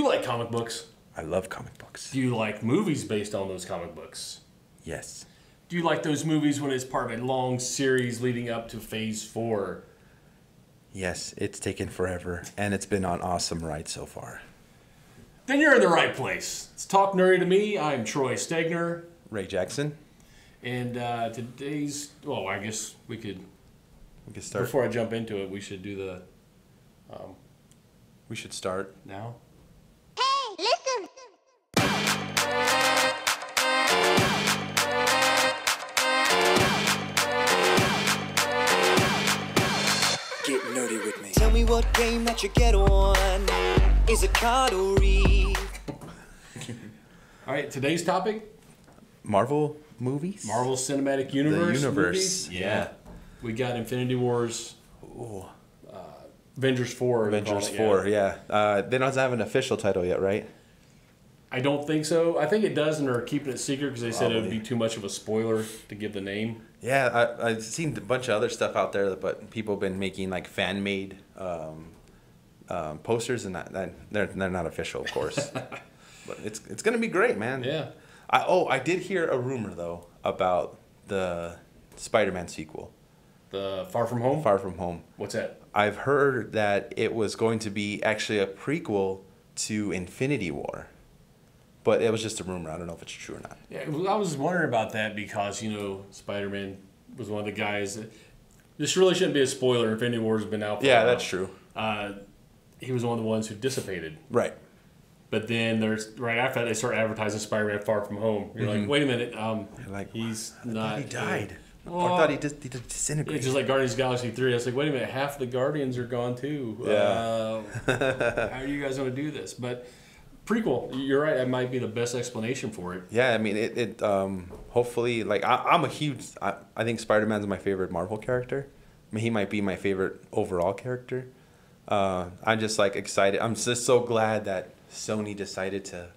you like comic books? I love comic books. Do you like movies based on those comic books? Yes. Do you like those movies when it's part of a long series leading up to Phase 4? Yes, it's taken forever, and it's been an awesome ride so far. Then you're in the right place. It's Talk Nerdy to Me. I'm Troy Stegner. Ray Jackson. And today's... Well, I guess we could start. Before I jump into it, we should do the... We should start. Now? Hey, listen! Get nerdy with me. Tell me what game that you get on. Is it card or read? All right, today's topic? Marvel movies? Marvel Cinematic Universe. The universe. Movies? Yeah. We got Infinity Wars. Ooh. Avengers 4. Avengers 4, yeah. They don't have an official title yet, right? I don't think so. I think it does, and they're keeping it secret because they said it would Probably. be too much of a spoiler to give the name. Yeah, I've seen a bunch of other stuff out there, but people have been making like fan-made posters, and they're not official, of course. But it's gonna be great, man. Yeah. I did hear a rumor though about the Spider-Man sequel, The Far From Home? Far From Home. What's that? I've heard that it was going to be actually a prequel to Infinity War, but it was just a rumor. I don't know if it's true or not. Yeah, I was wondering about that because, Spider-Man was one of the guys that... This really shouldn't be a spoiler. Infinity War has been out for a Yeah, while. that's true. He was one of the ones who dissipated. Right. But then right after that, they start advertising Spider-Man Far From Home. You're like, wait a minute, he's not... He died. Well, I thought he disintegrated. It's just like Guardians of the Galaxy 3. I was like, wait a minute, half the Guardians are gone too. Yeah. How are you guys going to do this? But prequel, you're right, that might be the best explanation for it. Yeah, I mean, it hopefully, like, I'm a huge... I think Spider-Man's my favorite Marvel character. I mean, he might be my favorite overall character. I'm just, like, excited. I'm just so glad that Sony decided to...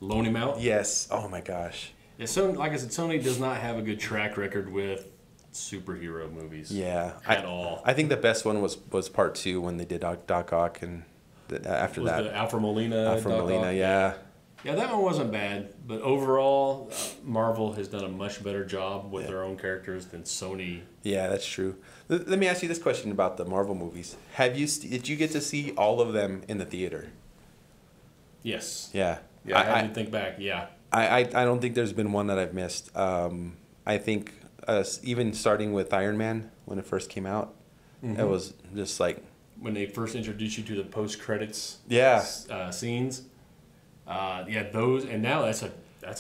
Loan him out? Yes. Oh, my gosh. Yeah, so like I said, Sony does not have a good track record with superhero movies. Yeah. At all. I think the best one was part 2 when they did Doc Ock, and after Was that... the Alfred Molina? Alfred Doc Molina, Ock? yeah. Yeah, that one wasn't bad. But overall, Marvel has done a much better job with their own characters than Sony. Yeah, that's true. Let me ask you this question about the Marvel movies. Did you get to see all of them in the theater? Yes. Yeah. Yeah, I had to think back. Yeah. I don't think there's been one that I've missed. I think even starting with Iron Man when it first came out, it was just like... When they first introduced you to the post-credits scenes. Those, and now that's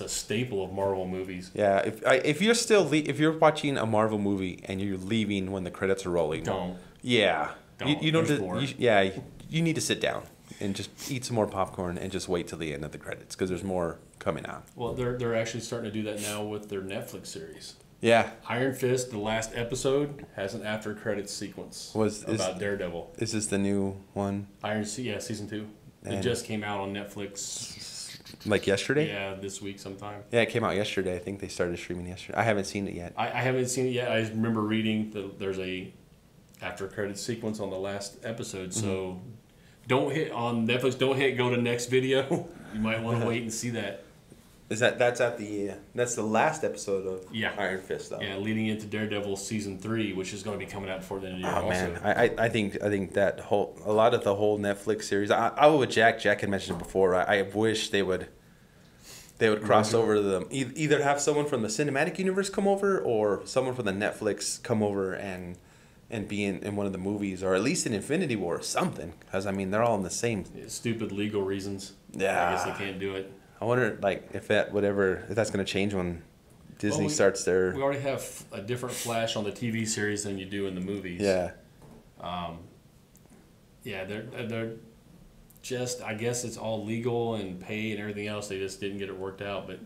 a staple of Marvel movies. Yeah, if you're watching a Marvel movie and you're leaving when the credits are rolling... Don't. Yeah. Don't. You don't There's more. you need to sit down and just eat some more popcorn and just wait till the end of the credits because there's more coming on. Well, they're actually starting to do that now with their Netflix series. Yeah. Iron Fist, the last episode, has an after credits sequence about Daredevil. Is this the new one? Season 2. It And- just came out on Netflix. Like yesterday? Yeah, this week sometime. Yeah, it came out yesterday. I think they started streaming yesterday. I haven't seen it yet. I haven't seen it yet. I remember reading that there's a after credits sequence on the last episode. So don't hit on Netflix. Don't hit go to next video. You might want to wait and see that. That's the last episode of Iron Fist though. Yeah, leading into Daredevil season 3, which is going to be coming out before the end of the year. Oh man, I think that a lot of the whole Netflix series. I would with Jack had mentioned it before. I wish they would cross over them. Either have someone from the cinematic universe come over, or someone from the Netflix come over and be in one of the movies, or at least in Infinity War or something. Because I mean, they're all in the same. Stupid legal reasons. Yeah. I guess they can't do it. I wonder, like, if that's going to change when Disney starts their... We already have a different Flash on the TV series than you do in the movies. Yeah. They're just, I guess it's all legal and pay and everything else. They just didn't get it worked out. But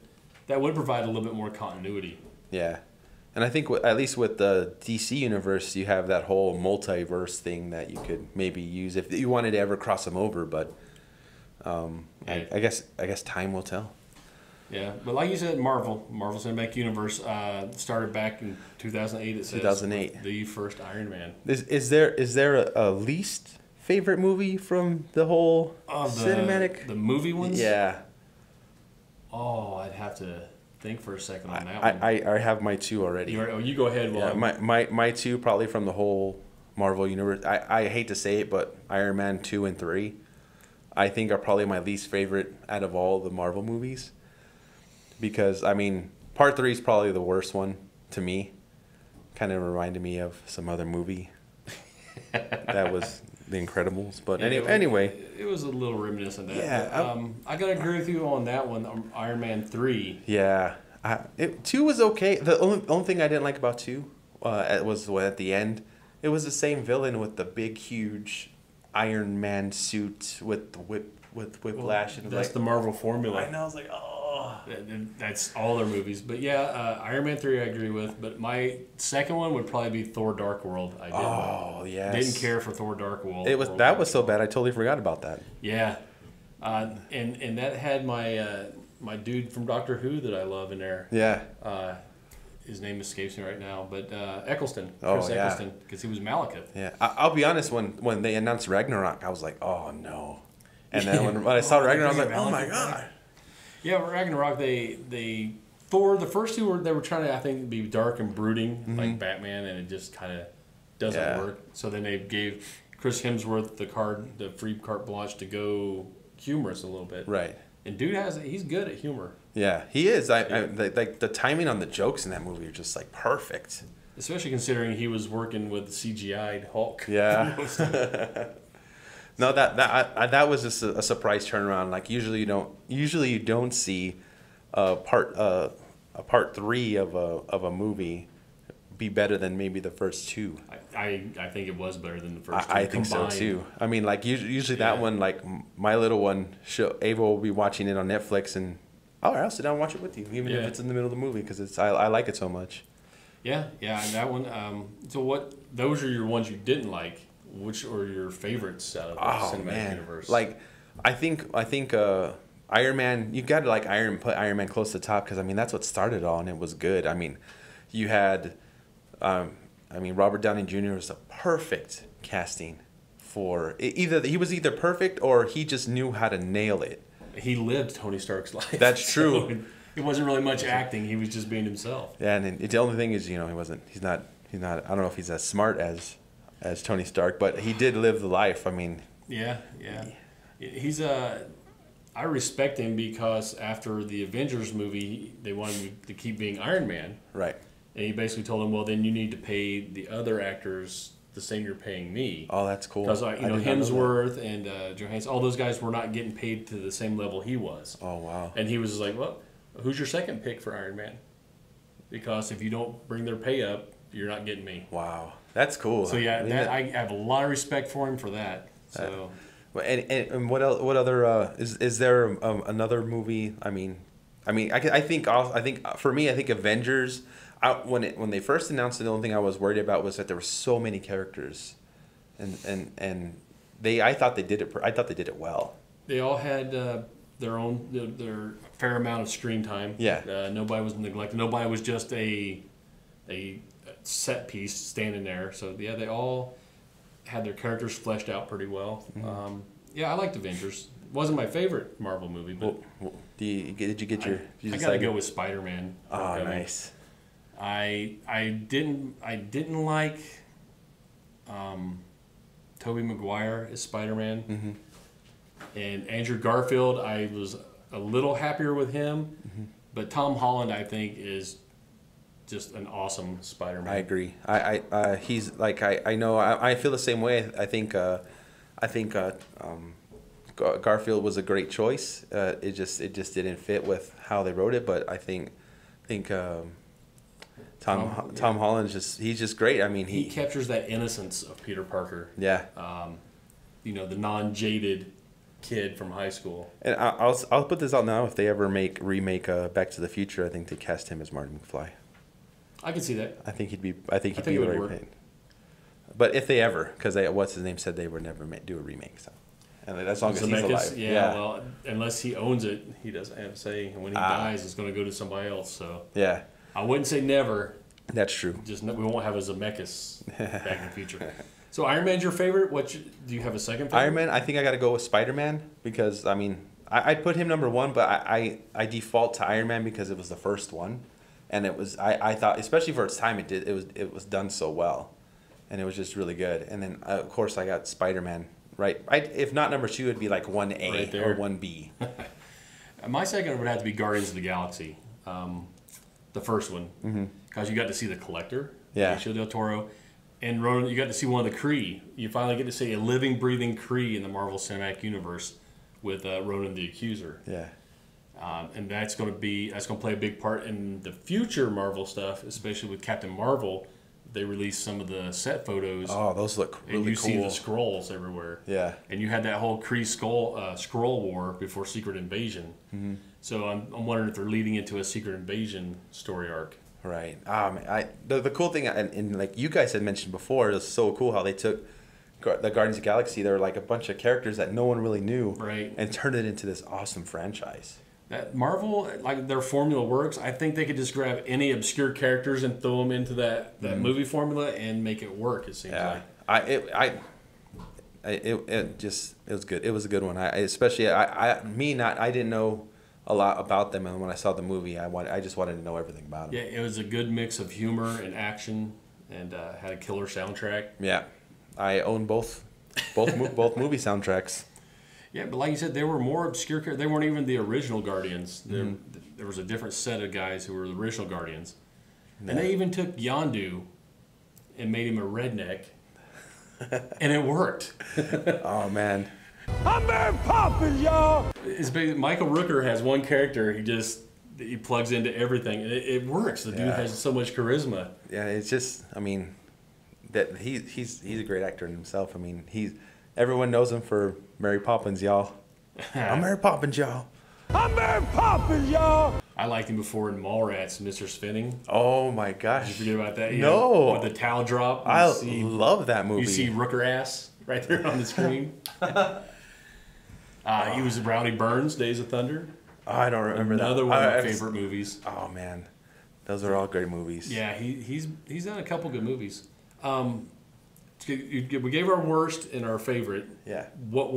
that would provide a little bit more continuity. Yeah. And I think at least with the DC universe, you have that whole multiverse thing that you could maybe use if you wanted to ever cross them over. But I guess time will tell. Yeah, but like you said, Marvel Cinematic Universe started back in 2008. It says 2008, the first Iron Man. Is there a least favorite movie from the whole cinematic. The movie ones? Yeah. Oh, I'd have to think for a second on that one. I have my two already. You go ahead. Yeah, my two probably from the whole Marvel universe. I hate to say it, but Iron Man 2 and 3, I think are probably my least favorite out of all the Marvel movies. Because, I mean, part 3 is probably the worst one to me. Kind of reminded me of some other movie that was The Incredibles. But Yeah, anyway. It was a little reminiscent of that. Yeah. But, I got to agree with you on that one, Iron Man 3. Yeah. 2 was okay. The only thing I didn't like about 2 was at the end. It was the same villain with the big, huge Iron Man suit with the whiplash. And That's the Marvel formula. I know. I was like, oh. That's all their movies. But yeah, Iron Man 3 I agree with. But my second one would probably be Thor Dark World. Didn't care for Thor Dark World. That was so bad. I totally forgot about that. Yeah. And that had my dude from Doctor Who that I love in there. Yeah. His name escapes me right now, but Eccleston. Oh, Chris yeah. Eccleston, because he was Malekith. Yeah. I'll be honest. When they announced Ragnarok, I was like, oh no. And then when I saw Ragnarok, I was like, oh my god. Yeah, Ragnarok. Thor. The first two they were trying to, I think, be dark and brooding like Batman, and it just kind of doesn't work. So then they gave Chris Hemsworth the free carte blanche to go humorous a little bit. Right. And dude he's good at humor. Yeah, he is. Like the timing on the jokes in that movie are just like perfect. Especially considering he was working with CGI'd Hulk. Yeah. No, that was just a surprise turnaround. Like usually you don't see a part 3 of a movie be better than maybe the first 2. I think it was better than the first 2. I think so too. I mean, like usually that one, like my little one, Ava will be watching it on Netflix, and all right, I'll sit down and watch it with you, even if it's in the middle of the movie, because I like it so much. Yeah, and that one. So those are your ones you didn't like. Which are your favorites out of the cinematic universe? Like, I think Iron Man. You got to put Iron Man close to the top, because I mean that's what started it all, and it was good. I mean, you had, Robert Downey Jr. was a perfect casting for he was either perfect or he just knew how to nail it. He lived Tony Stark's life. That's true. So it wasn't really much acting. He was just being himself. Yeah, and the only thing is, he's not. I don't know if he's as smart as Tony Stark, but he did live the life. I mean, yeah. He's I respect him because after the Avengers movie, they wanted him to keep being Iron Man. Right. And he basically told him, well, then you need to pay the other actors the same you're paying me. Oh, that's cool. Because Hemsworth and Johansson, all those guys were not getting paid to the same level he was. Oh, wow. And he was just like, well, who's your second pick for Iron Man? Because if you don't bring their pay up, you're not getting me. Wow. That's cool. So yeah, I have a lot of respect for him for that. So, and what else? What other? Is there another movie? I think for me, I think Avengers. When they first announced it, the only thing I was worried about was that there were so many characters, and I thought they did it. I thought they did it well. They all had their fair amount of screen time. Yeah. Nobody was neglected. Nobody was just a set piece standing there. So yeah, they all had their characters fleshed out pretty well. I liked Avengers. It wasn't my favorite Marvel movie, but did you get your? I gotta go with Spider-Man. Oh, nice. I didn't like Tobey Maguire as Spider-Man, and Andrew Garfield. I was a little happier with him, but Tom Holland I think is just an awesome Spider-Man. I agree. He's like I know I feel the same way. I think Garfield was a great choice. It just didn't fit with how they wrote it. But I think Tom Holland's he's just great. I mean he captures that innocence of Peter Parker. Yeah. The non-jaded kid from high school. And I'll put this out now. If they ever remake Back to the Future, I think they cast him as Marty McFly. I can see that. I think he'd be very paid. But if they ever, because what's his name said they would never do a remake. So, and as long as he's alive. Yeah. Well, unless he owns it, he doesn't have a say. And when he dies, it's going to go to somebody else. So yeah, I wouldn't say never. That's true. Just we won't have a Zemeckis Back in the Future. So Iron Man's your favorite? Do you have a second favorite? Iron Man, I think I got to go with Spider-Man because, I mean, I'd put him number one, but I default to Iron Man because it was the first one. And it was, I thought, especially for its time, it was done so well. And it was just really good. And then, of course, I got Spider-Man, right? If not number two, it'd be like 1A right or 1B. My second would have to be Guardians of the Galaxy. The first one. Because you got to see the Collector, Benicio del Toro. And Ronan, you got to see one of the Kree. You finally get to see a living, breathing Kree in the Marvel Cinematic Universe with Ronan the Accuser. Yeah. And that's going to play a big part in the future Marvel stuff, especially with Captain Marvel. They released some of the set photos. Oh, those look really cool. And you see the scrolls everywhere. Yeah. And you had that whole Kree scroll war before Secret Invasion. So I'm wondering if they're leading into a Secret Invasion story arc. Right. The cool thing, and like you guys had mentioned before, it was so cool how they took the Guardians of the Galaxy. They were like a bunch of characters that no one really knew, right, and turned it into this awesome franchise. That Marvel, like their formula works. I think they could just grab any obscure characters and throw them into that movie formula and make it work. It seems like. It was good. It was a good one. I didn't know a lot about them, and when I saw the movie, I just wanted to know everything about them. Yeah, it was a good mix of humor and action, and had a killer soundtrack. Yeah, I own both movie soundtracks. Yeah, but like you said, they were more obscure. They weren't even the original Guardians. There was a different set of guys who were the original Guardians, and they even took Yondu and made him a redneck, and it worked. Oh man. I'm Mary Poppins, y'all. Michael Rooker has one character. He plugs into everything, and it works. The dude has so much charisma. Yeah, it's just, I mean, that he's a great actor in himself. I mean, everyone knows him for Mary Poppins, y'all. I'm Mary Poppins, y'all. I'm Mary Poppins, y'all. I liked him before in Mallrats, Mr. Spinning. Oh my gosh! Did you forget about that? No. With the towel drop. I love that movie. You see Rooker ass right there on the screen. He was Rowdy Burns, Days of Thunder. Oh, I don't remember that. Another one of my favorite movies. Oh man, those are all great movies. Yeah, he's done a couple good movies. We gave our worst and our favorite. Yeah. What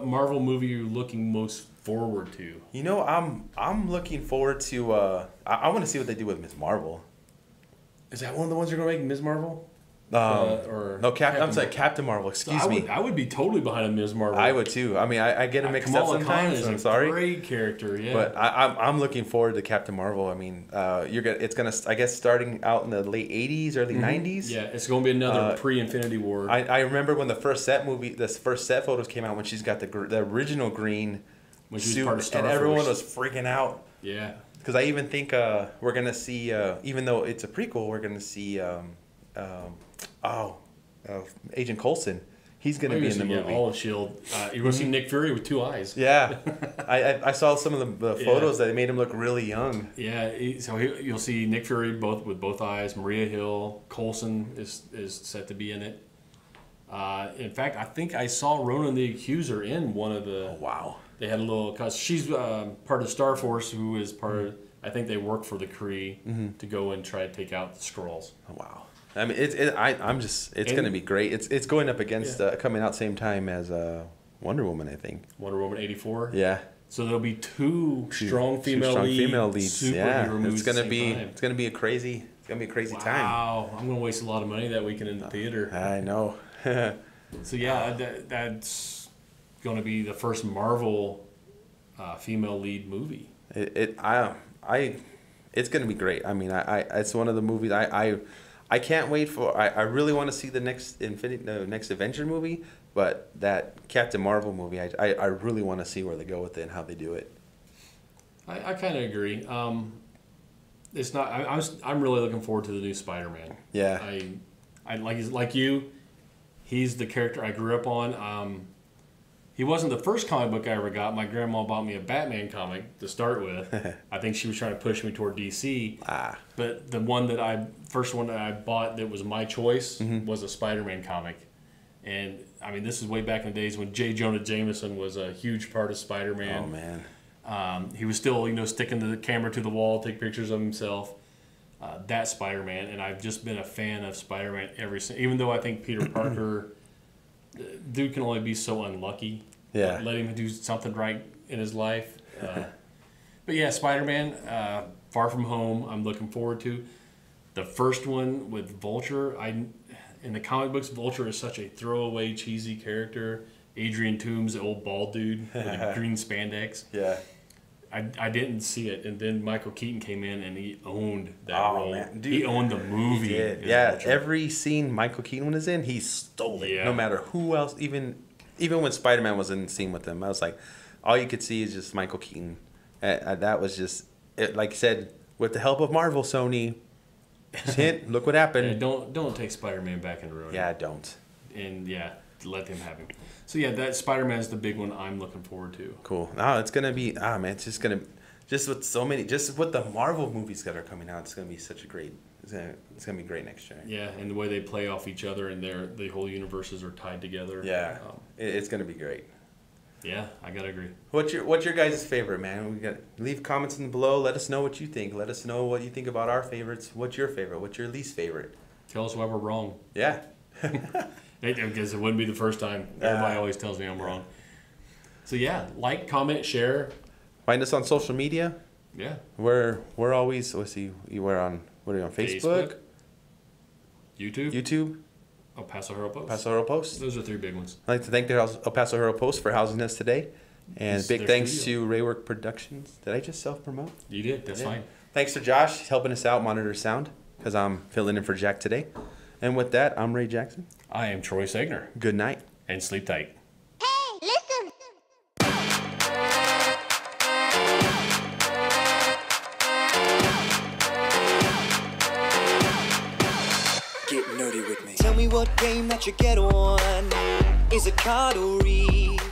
Marvel movie are you looking most forward to? You know, I'm looking forward to. I want to see what they do with Ms. Marvel. Is that one of the ones you're gonna make, Ms. Marvel? No, I'm sorry, Captain Marvel. Excuse me. I would be totally behind a Ms. Marvel. I would too. I mean, I get them mixed up sometimes. I'm sorry. Great character, yeah. But I'm looking forward to Captain Marvel. I mean, it's gonna I guess starting out in the late '80s, early '90s. Yeah, it's gonna be another pre-Infinity War. I remember when the first set photos came out when she's got the original green suit, and everyone was freaking out. Yeah. Because I even think we're gonna see, even though it's a prequel, we're gonna see. Agent Coulson. He's going to be in the movie. All of S.H.I.E.L.D. You're going to see Nick Fury with 2 eyes. Yeah. I saw some of the photos that made him look really young. Yeah, you'll see Nick Fury with both eyes. Maria Hill. Coulson is set to be in it. In fact, I think I saw Ronan the Accuser in one of the... Oh, wow. They had a little... Because she's part of Star Force, who is part of... I think they work for the Kree to go and try to take out the Skrulls. Oh, wow. I mean, it's going to be great. It's going up against coming out same time as Wonder Woman, I think. Wonder Woman 84. Yeah. So there'll be two strong female leads. Yeah. It's going to be a crazy time. Wow. I'm going to waste a lot of money that weekend in the theater. I know. So yeah, that's going to be the first Marvel female lead movie. It's going to be great. I mean, it's one of the movies I can't wait for. I really want to see the next Avenger movie, but that Captain Marvel movie, I really want to see where they go with it and how they do it. I kind of agree. It's not. I'm really looking forward to the new Spider-Man. Yeah. I like you. He's the character I grew up on. He wasn't the first comic book I ever got. My grandma bought me a Batman comic to start with. I think she was trying to push me toward DC. But the first one that I bought that was my choice was a Spider-Man comic. And, I mean, this is way back in the days when J. Jonah Jameson was a huge part of Spider-Man. Oh, man. He was still, sticking the camera to the wall, take pictures of himself. that Spider-Man, and I've just been a fan of Spider-Man even though I think Peter Parker, dude can only be so unlucky. Yeah. Let him do something right in his life. But yeah, Spider-Man, Far From Home, I'm looking forward to. The first one with Vulture, in the comic books, Vulture is such a throwaway, cheesy character. Adrian Toomes, the old bald dude with the green spandex. Yeah. I didn't see it, and then Michael Keaton came in and he owned that role. Man. Dude, he owned the movie. He did. Yeah, every scene Michael Keaton was in, he stole it. Yeah. No matter who else, even when Spider-Man was in the scene with him, I was like, all you could see is just Michael Keaton. That was just, like I said, with the help of Marvel, Sony, hint, look what happened. Yeah, don't take Spider-Man back and ruin it. Yeah, don't. And yeah, let them have him. So yeah, that Spider-Man's the big one I'm looking forward to. Cool. It's gonna be man, it's just with the Marvel movies that are coming out, it's gonna be such a great. It's gonna be great next year. Yeah, and the way they play off each other and the whole universes are tied together. Yeah, it's gonna be great. Yeah, I gotta agree. What's your guys' favorite, man? Leave comments below. Let us know what you think. Let us know what you think about our favorites. What's your favorite? What's your least favorite? Tell us why we're wrong. Yeah. Because it wouldn't be the first time. Everybody always tells me I'm wrong. So yeah, like, comment, share. Find us on social media. Yeah. We're always we're on Facebook? YouTube. El Paso Hero Post. Paso Hero Post. Those are 3 big ones. I'd like to thank the El Paso Hero Post for housing us today. And big thanks studio. to Raywork Productions. Did I just self-promote? You did. That's fine. Thanks to Josh helping us out monitor sound because I'm filling in for Jack today. And with that, I'm Ray Jackson. I am Troy Sagner. Good night. And sleep tight. Hey, listen. Get nerdy with me. Tell me what game that you get on. Is it card or read?